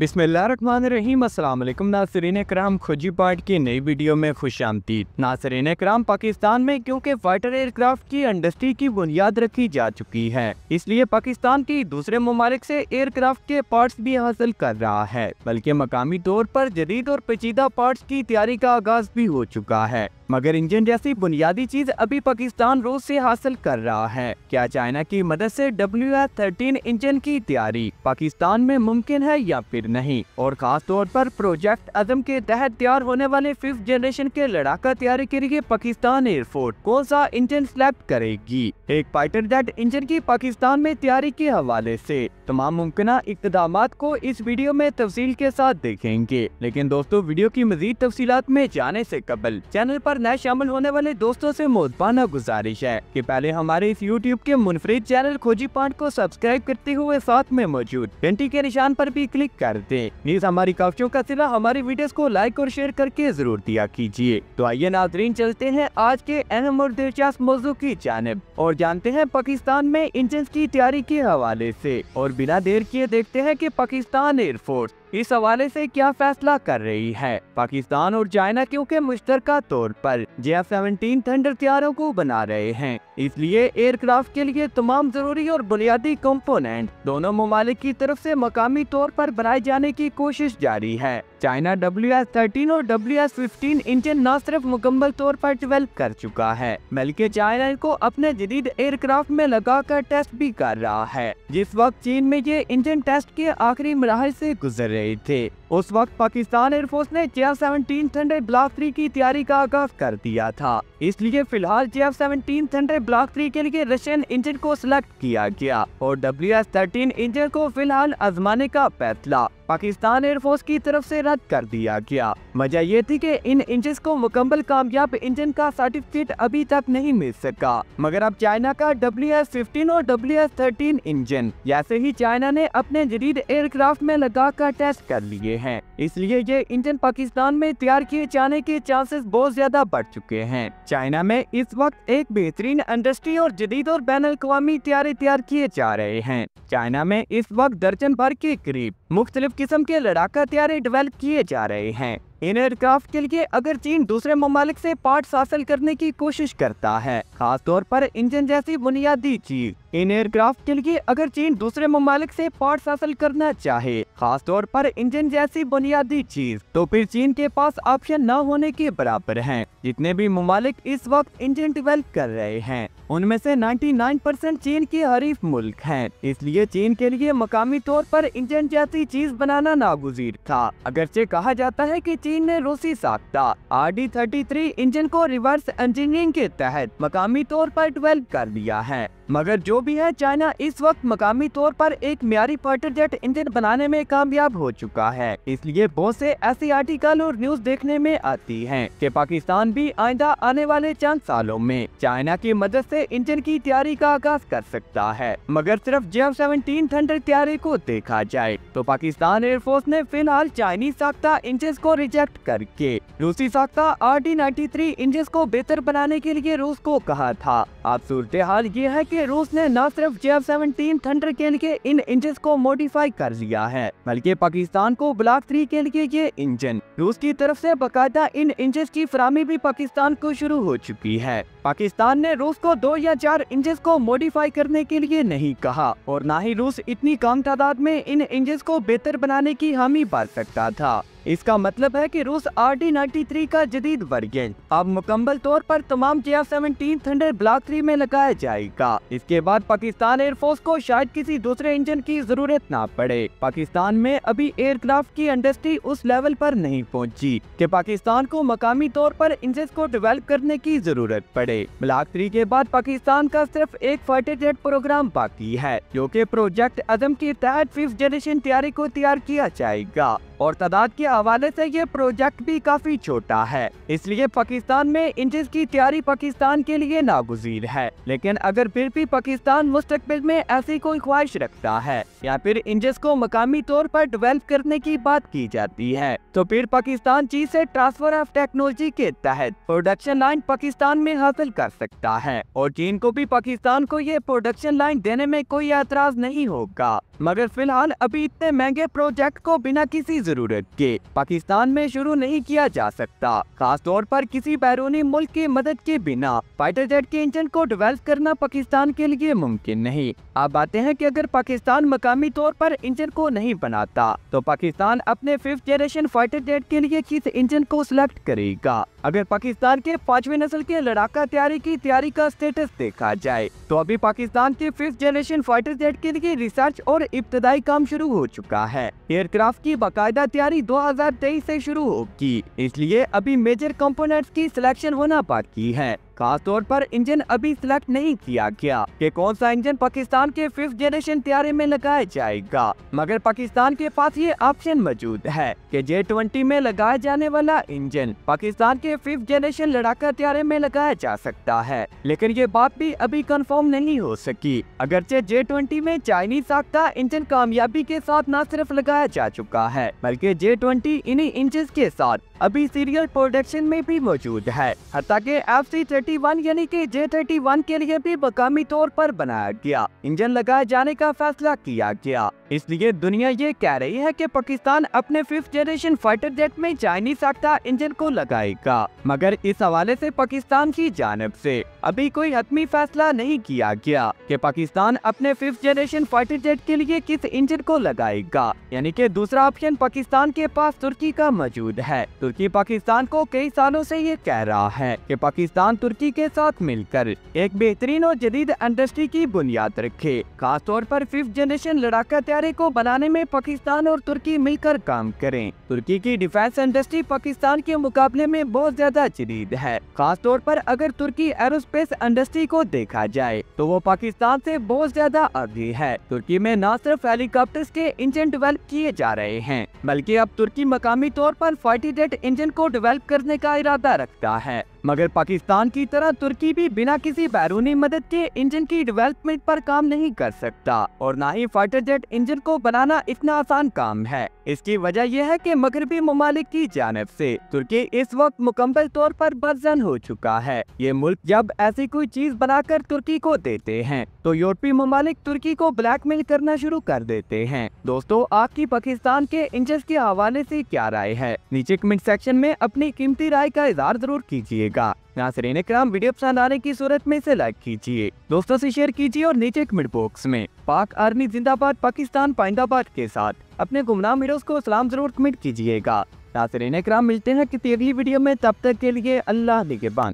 बिस्मिल्लाहिर्रहमानिर्रहीम। अस्सलाम वालेकुम नाज़रीन कराम, खोजी पार्ट की नई वीडियो में खुशामदीद। नाज़रीन कराम, पाकिस्तान में क्योंकि फाइटर एयरक्राफ्ट की इंडस्ट्री की बुनियाद रखी जा चुकी है, इसलिए पाकिस्तान की दूसरे ममालिक से एयरक्राफ्ट के पार्ट्स भी हासिल कर रहा है, बल्कि मकामी तौर पर जदीद और पेचीदा पार्ट्स की तैयारी का आगाज भी हो चुका है। मगर इंजन जैसी बुनियादी चीज अभी पाकिस्तान रूस से हासिल कर रहा है। क्या चाइना की मदद से WF-13 इंजन की तैयारी पाकिस्तान में मुमकिन है या फिर नहीं? और खास तौर पर प्रोजेक्ट अज़म के तहत तैयार होने वाले 5th जनरेशन के लड़ाका तैयारी के लिए पाकिस्तान एयरफोर्स कौन सा इंजन सेलेक्ट करेगी? एक फाइटर जेट इंजन की पाकिस्तान में तैयारी के हवाले से तमाम मुमकिन इक़दामात को इस वीडियो में तफसील के साथ देखेंगे। लेकिन दोस्तों, वीडियो की मजीद तफसीलात में जाने से कबल चैनल पर नए शामिल होने वाले दोस्तों से मोहब्बाना गुजारिश है कि पहले हमारे इस YouTube के मुनफरिद चैनल खोजी पार्ट को सब्सक्राइब करते हुए साथ में मौजूद घंटी के निशान पर भी क्लिक कर दें। प्लीज हमारी काफियों का सिला हमारी वीडियोस को लाइक और शेयर करके जरूर दिया कीजिए। तो आइए नाज़रीन, चलते हैं आज के अहम और दिलचस्प मौजू की जानिब और जानते हैं पाकिस्तान में इंजन की तैयारी के हवाले से। और बिना देर किए देखते हैं कि पाकिस्तान एयरफोर्स इस हवाले से क्या फैसला कर रही है। पाकिस्तान और चाइना क्योंकि मुश्तरका तौर पर JF-17 थंडर तैयारों को बना रहे हैं, इसलिए एयरक्राफ्ट के लिए तमाम जरूरी और बुनियादी कंपोनेंट दोनों ममालिक की तरफ से मकामी तौर पर बनाए जाने की कोशिश जारी है। चाइना WF-13 और WF-15 इंजन न सिर्फ मुकम्मल तौर पर डेवलप कर चुका है, बल्कि चाइना को अपने जदीद एयरक्राफ्ट में लगाकर टेस्ट भी कर रहा है। जिस वक्त चीन में ये इंजन टेस्ट के आखिरी मराहल से गुजर रहे थे, उस वक्त पाकिस्तान एयरफोर्स ने JF-17 थंडर ब्लॉक 3 की तैयारी का आगाज कर दिया था। इसलिए फिलहाल JF-17 थंडर ब्लॉक 3 के लिए रशियन इंजन को सिलेक्ट किया गया और WF-13 इंजन को फिलहाल आजमाने का फैसला पाकिस्तान एयरफोर्स की तरफ से रद्द कर दिया गया। वजह ये थी कि इन इंजन को मुकम्मल कामयाब इंजन का सर्टिफिकेट अभी तक नहीं मिल सका। मगर अब चाइना का WF-15 और WF-13 इंजन जैसे ही चाइना ने अपने जदीद एयरक्राफ्ट में लगाकर टेस्ट कर लिए हैं, इसलिए ये इंजन पाकिस्तान में तैयार किए जाने के चांसेस बहुत ज्यादा बढ़ चुके हैं। चाइना में इस वक्त एक बेहतरीन इंडस्ट्री और जदीद और बैनुल-अक़वामी तैयारी तैयार किए जा रहे हैं। चाइना में इस वक्त दर्जन भर के करीब मुख्तलिफ किस्म के लड़ाका तैयारी डेवलप किए जा रहे हैं। इन एयरक्राफ्ट के लिए अगर चीन दूसरे ममालिक से पार्ट्स हासिल करने की कोशिश करता है, खास तौर पर इंजन जैसी बुनियादी चीज, इन एयरक्राफ्ट के लिए अगर चीन दूसरे ममालिक से पार्ट्स हासिल करना चाहे, खास तौर पर इंजन जैसी बुनियादी चीज, तो फिर चीन के पास ऑप्शन न होने के बराबर हैं। जितने भी ममालिक इस वक्त इंजन डेवलप कर रहे हैं, उनमें से 99% चीन के हरीफ मुल्क हैं। इसलिए चीन के लिए मकामी तौर पर इंजन जैसी चीज बनाना नागुज़ीर था। अगरचे कहा जाता है कि चीन ने रूसी साख्ता RD-33 इंजन को रिवर्स इंजीनियरिंग के तहत मकामी तौर पर डेवलप कर लिया है। मगर जो भी है, चाइना इस वक्त मकामी तौर पर एक मियारी फाइटर जेट इंजन बनाने में कामयाब हो चुका है। इसलिए बहुत से ऐसे आर्टिकल और न्यूज देखने में आती हैं कि पाकिस्तान भी आइंदा आने वाले चंद सालों में चाइना की मदद से इंजन की तैयारी का आगाज कर सकता है। मगर सिर्फ JF-17 थंडर तैयारी को देखा जाए तो पाकिस्तान एयरफोर्स ने फिलहाल चाइनीज साख्ता इंजन को रिजेक्ट करके रूसी साख्ता RD-93 इंजन को बेहतर बनाने के लिए रूस को कहा था। अब सूरत हाल ये है कि रूस ने न सिर्फ JF-17 थंडर के लिए इन इंजन को मॉडिफाई कर लिया है, बल्कि पाकिस्तान को ब्लॉक 3 के लिए ये इंजन रूस की तरफ से बाकायदा इन इंजन की फराहमी भी पाकिस्तान को शुरू हो चुकी है। पाकिस्तान ने रूस को 2 या 4 इंजन को मॉडिफाई करने के लिए नहीं कहा और न ही रूस इतनी कम तादाद में इन इंजन को बेहतर बनाने की हामी भर सकता था। इसका मतलब है कि रूस RD-93 का जदीद वर्जन अब मुकम्मल तौर पर तमाम JF-17 थंडर ब्लॉक 3 में लगाया जाएगा। इसके बाद पाकिस्तान एयरफोर्स को शायद किसी दूसरे इंजन की जरूरत ना पड़े। पाकिस्तान में अभी एयरक्राफ्ट की इंडस्ट्री उस लेवल पर नहीं पहुंची कि पाकिस्तान को मकामी तौर पर इंजन को डेवलप करने की जरूरत पड़े। ब्लॉक 3 के बाद पाकिस्तान का सिर्फ एक फाइटर जेट प्रोग्राम बाकी है, जो कि प्रोजेक्ट अज़म के तहत 5th जनरेशन तैयारी को तैयार किया जाएगा। और तादाद के हवाले से ये प्रोजेक्ट भी काफी छोटा है, इसलिए पाकिस्तान में इंजन की तैयारी पाकिस्तान के लिए नागुज़ीर है। लेकिन अगर फिर भी पाकिस्तान मुस्तकबिल में ऐसी कोई ख्वाहिश रखता है या फिर इंजन को मकामी तौर पर डेवलप करने की बात की जाती है, तो फिर पाकिस्तान चीन से ट्रांसफर ऑफ टेक्नोलॉजी के तहत प्रोडक्शन लाइन पाकिस्तान में हासिल कर सकता है और चीन को भी पाकिस्तान को ये प्रोडक्शन लाइन देने में कोई एतराज नहीं होगा। मगर फिलहाल अभी इतने महंगे प्रोजेक्ट को बिना किसी जरूरत के पाकिस्तान में शुरू नहीं किया जा सकता, खास तौर पर किसी बैरूनी मुल्क की मदद के बिना फाइटर जेट के इंजन को डेवलप करना पाकिस्तान के लिए मुमकिन नहीं। अब बातें हैं कि अगर पाकिस्तान मकामी तौर पर इंजन को नहीं बनाता तो पाकिस्तान अपने 5th जनरेशन फाइटर जेट के लिए किस इंजन को सिलेक्ट करेगा। अगर पाकिस्तान के 5वीं नस्ल के लड़ाका तैयारी का स्टेटस देखा जाए तो अभी पाकिस्तान के 5th जनरेशन फाइटर जेट के लिए रिसर्च और इब्तदाई काम शुरू हो चुका है। एयरक्राफ्ट की बाकायदा तैयारी 2023 से शुरू होगी, इसलिए अभी मेजर कंपोनेंट्स की सिलेक्शन होना बाकी है। खास तौर पर इंजन अभी सिलेक्ट नहीं किया गया कि कौन सा इंजन पाकिस्तान के 5th जनरेशन तैयारी में लगाया जाएगा, मगर पाकिस्तान के पास ये ऑप्शन मौजूद है कि J-20 में लगाया जाने वाला इंजन पाकिस्तान के 5th जनरेशन लड़ाका तैयारी में लगाया जा सकता है। लेकिन ये बात भी अभी कंफर्म नहीं हो सकी। अगरचे J-20 में चाइनीज साख्ता इंजन कामयाबी के साथ न सिर्फ लगाया जा चुका है, बल्कि J-20 इन्हीं इंजन के साथ अभी सीरियल प्रोडक्शन में भी मौजूद है। हत्ता के FC-31 यानी कि J-31 के लिए भी मकामी तौर पर बनाया गया इंजन लगाए जाने का फैसला किया गया। इसलिए दुनिया ये कह रही है कि पाकिस्तान अपने 5th जनरेशन फाइटर जेट में चाइनीज साख्ता इंजन को लगाएगा, मगर इस हवाले से पाकिस्तान की जानिब से अभी कोई हतमी फैसला नहीं किया गया कि पाकिस्तान अपने 5th जनरेशन फाइटर जेट के लिए किस इंजन को लगाएगा। यानी कि दूसरा ऑप्शन पाकिस्तान के पास तुर्की का मौजूद है। तुर्की पाकिस्तान को कई सालों से ये कह रहा है कि पाकिस्तान तुर्की के साथ मिलकर एक बेहतरीन और जदीद इंडस्ट्री की बुनियाद रखे, खास तौर पर 5th जनरेशन लड़ाका तैयारी को बनाने में पाकिस्तान और तुर्की मिलकर काम करें। तुर्की की डिफेंस इंडस्ट्री पाकिस्तान के मुकाबले में बहुत ज्यादा जदीद है। खास तौर पर अगर तुर्की एरोस्पेस इंडस्ट्री को देखा जाए तो वो पाकिस्तान से बहुत ज्यादा आगे है। तुर्की में न सिर्फ हेलीकॉप्टर्स के इंजन डेवलप किए जा रहे हैं, बल्कि अब तुर्की मकामी तौर पर फाइटर जेट इंजन को डेवलप करने का इरादा रखता है। मगर पाकिस्तान की तरह तुर्की भी बिना किसी बैरूनी मदद के इंजन की डेवलपमेंट पर काम नहीं कर सकता और न ही फाइटर जेट इंजन को बनाना इतना आसान काम है। इसकी वजह यह है कि मगरबी ममालिक की जानिब से तुर्की इस वक्त मुकम्मल तौर पर बदजन हो चुका है। ये मुल्क जब ऐसी कोई चीज बनाकर तुर्की को देते हैं तो यूरोपीय ममालिक तुर्की को ब्लैकमेल करना शुरू कर देते हैं। दोस्तों, आपकी पाकिस्तान के इंजन के हवाले से क्या राय है? नीचे कमेंट सेक्शन में अपनी कीमती राय का इज़हार जरूर कीजिएगा। नाज़रीन इकराम, वीडियो पसंद आने की सूरत में इसे लाइक कीजिए, दोस्तों से शेयर कीजिए और नीचे कमेंट बॉक्स में पाक आर्मी जिंदाबाद पाकिस्तान पाइंदाबाद के साथ अपने गुमनाम हीरोज को सलाम जरूर कमेंट कीजिएगा। नाज़रीन इकराम, मिलते हैं किसी अगली वीडियो में, तब तक के लिए अल्लाह निगहबान।